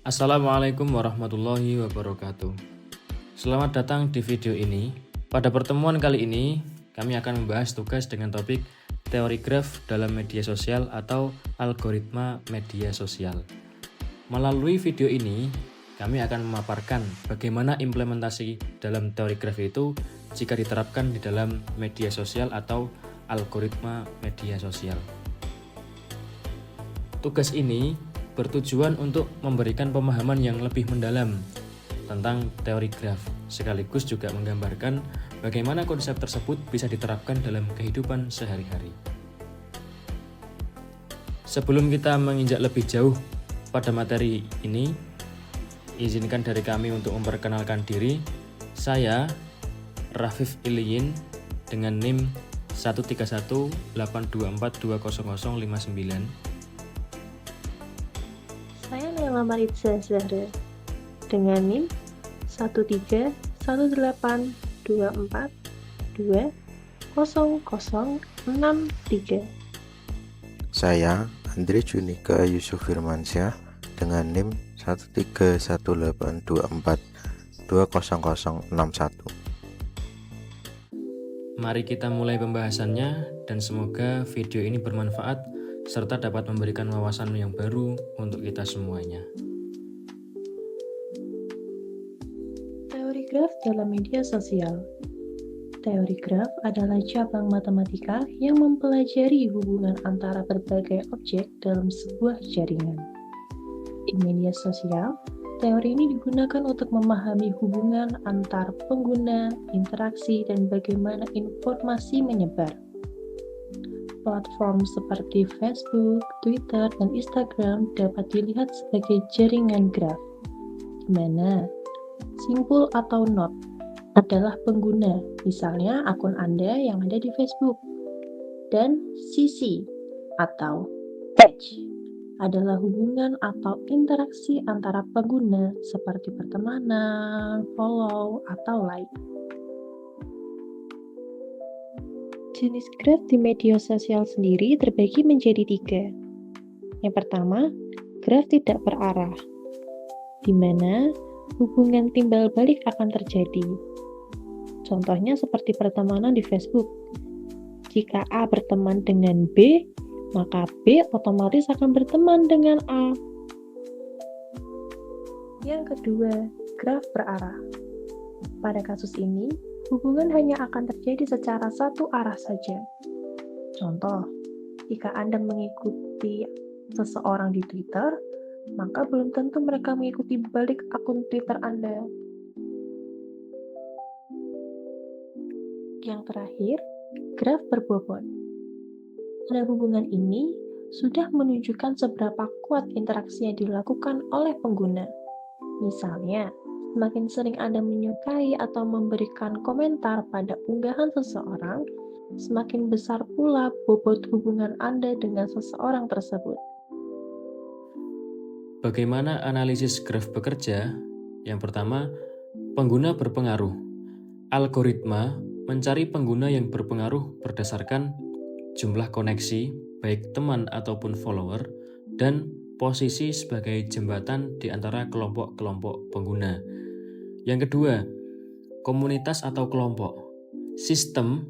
Assalamualaikum warahmatullahi wabarakatuh. Selamat datang di video ini. Pada pertemuan kali ini, kami akan membahas tugas dengan topik teori graf dalam media sosial atau algoritma media sosial. Melalui video ini, kami akan memaparkan bagaimana implementasi dalam teori graf itu jika diterapkan di dalam media sosial atau algoritma media sosial. Tugas ini bertujuan untuk memberikan pemahaman yang lebih mendalam tentang teori graf, sekaligus juga menggambarkan bagaimana konsep tersebut bisa diterapkan dalam kehidupan sehari-hari. Sebelum kita menginjak lebih jauh pada materi ini, izinkan dari kami untuk memperkenalkan diri. Saya Rafif Iliyin dengan NIM 13182420059. Saya Nela Maritza Zahra dengan NIM 13182420063. Saya Andre Junika Yusuf Firmansyah dengan NIM 13182420061. Mari kita mulai pembahasannya dan semoga video ini bermanfaat serta dapat memberikan wawasan yang baru untuk kita semuanya. Teori graf dalam media sosial. Teori graf adalah cabang matematika yang mempelajari hubungan antara berbagai objek dalam sebuah jaringan. Di media sosial, teori ini digunakan untuk memahami hubungan antar pengguna, interaksi, dan bagaimana informasi menyebar. Platform seperti Facebook, Twitter, dan Instagram dapat dilihat sebagai jaringan graf, di mana simpul atau node adalah pengguna, misalnya akun Anda yang ada di Facebook, dan CC atau page adalah hubungan atau interaksi antara pengguna seperti pertemanan, follow, atau like. Jenis graf di media sosial sendiri terbagi menjadi 3. Yang pertama, graf tidak berarah, di mana hubungan timbal balik akan terjadi. Contohnya seperti pertemanan di Facebook. Jika A berteman dengan B, maka B otomatis akan berteman dengan A. Yang kedua, graf berarah. Pada kasus ini, hubungan hanya akan terjadi secara satu arah saja. Contoh, jika Anda mengikuti seseorang di Twitter, maka belum tentu mereka mengikuti balik akun Twitter Anda. Yang terakhir, graf berbobot. Pada hubungan ini, sudah menunjukkan seberapa kuat interaksi yang dilakukan oleh pengguna. Misalnya, semakin sering Anda menyukai atau memberikan komentar pada unggahan seseorang, semakin besar pula bobot hubungan Anda dengan seseorang tersebut. Bagaimana analisis graf bekerja? Yang pertama, pengguna berpengaruh. Algoritma mencari pengguna yang berpengaruh berdasarkan jumlah koneksi, baik teman ataupun follower, dan posisi sebagai jembatan di antara kelompok-kelompok pengguna. Yang kedua, komunitas atau kelompok. Sistem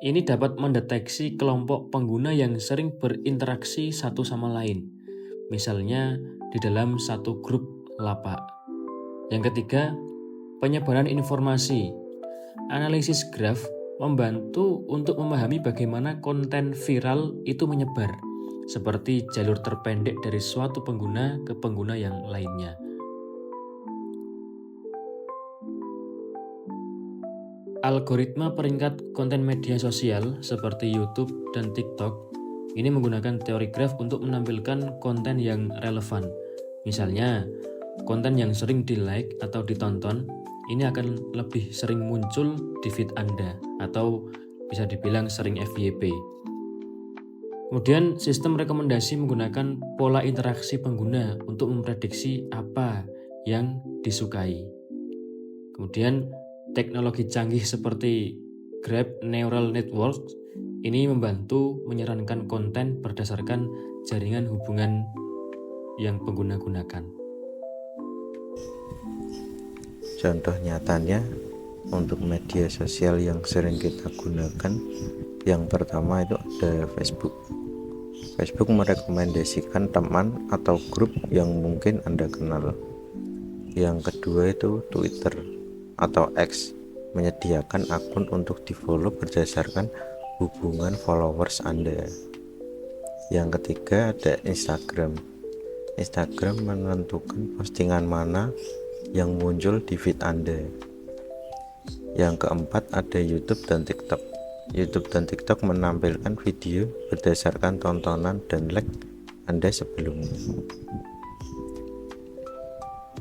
ini dapat mendeteksi kelompok pengguna yang sering berinteraksi satu sama lain, misalnya di dalam satu grup lapak. Yang ketiga, penyebaran informasi. Analisis graf membantu untuk memahami bagaimana konten viral itu menyebar, seperti jalur terpendek dari suatu pengguna ke pengguna yang lainnya. Algoritma peringkat konten media sosial seperti YouTube dan TikTok ini menggunakan teori graf untuk menampilkan konten yang relevan. Misalnya, konten yang sering di-like atau ditonton ini akan lebih sering muncul di feed Anda atau bisa dibilang sering FYP. Kemudian, sistem rekomendasi menggunakan pola interaksi pengguna untuk memprediksi apa yang disukai. Kemudian, teknologi canggih seperti Graph Neural Network ini membantu menyarankan konten berdasarkan jaringan hubungan yang pengguna gunakan. Contoh nyatanya untuk media sosial yang sering kita gunakan, yang pertama itu ada Facebook. Facebook merekomendasikan teman atau grup yang mungkin Anda kenal. Yang kedua itu Twitter atau X, menyediakan akun untuk di-follow berdasarkan hubungan followers Anda. Yang ketiga ada Instagram. Instagram menentukan postingan mana yang muncul di feed Anda. Yang keempat ada YouTube dan TikTok. YouTube dan TikTok menampilkan video berdasarkan tontonan dan like Anda sebelumnya.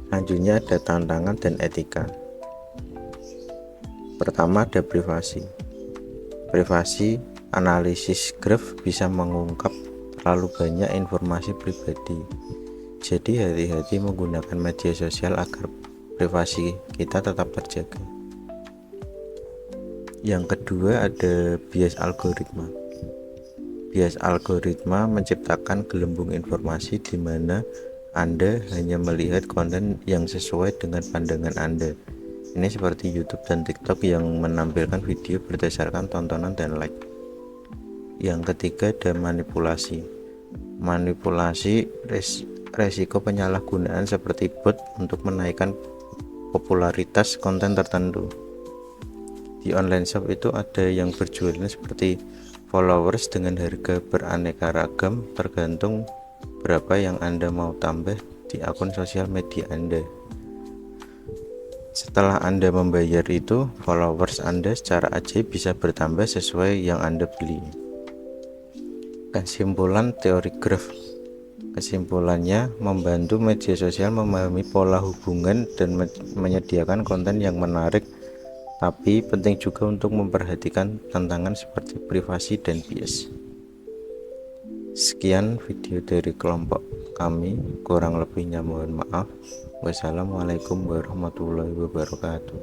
Selanjutnya ada tantangan dan etika. Pertama ada privasi. Privasi analisis graf bisa mengungkap terlalu banyak informasi pribadi. Jadi hati-hati menggunakan media sosial agar privasi kita tetap terjaga. Yang kedua ada bias algoritma. Bias algoritma menciptakan gelembung informasi di mana Anda hanya melihat konten yang sesuai dengan pandangan Anda. Ini seperti YouTube dan TikTok yang menampilkan video berdasarkan tontonan dan like. Yang ketiga ada manipulasi. Manipulasi resiko penyalahgunaan seperti bot untuk menaikkan popularitas konten tertentu. Di online shop itu ada yang berjualan seperti followers dengan harga beraneka ragam tergantung berapa yang Anda mau tambah di akun sosial media Anda. Setelah Anda membayar itu, followers Anda secara ajaib bisa bertambah sesuai yang Anda beli. Kesimpulan teori graf. Kesimpulannya, membantu media sosial memahami pola hubungan dan menyediakan konten yang menarik, tapi penting juga untuk memperhatikan tantangan seperti privasi dan bias. Sekian video dari kelompok kami, kurang lebihnya mohon maaf. Wassalamualaikum warahmatullahi wabarakatuh.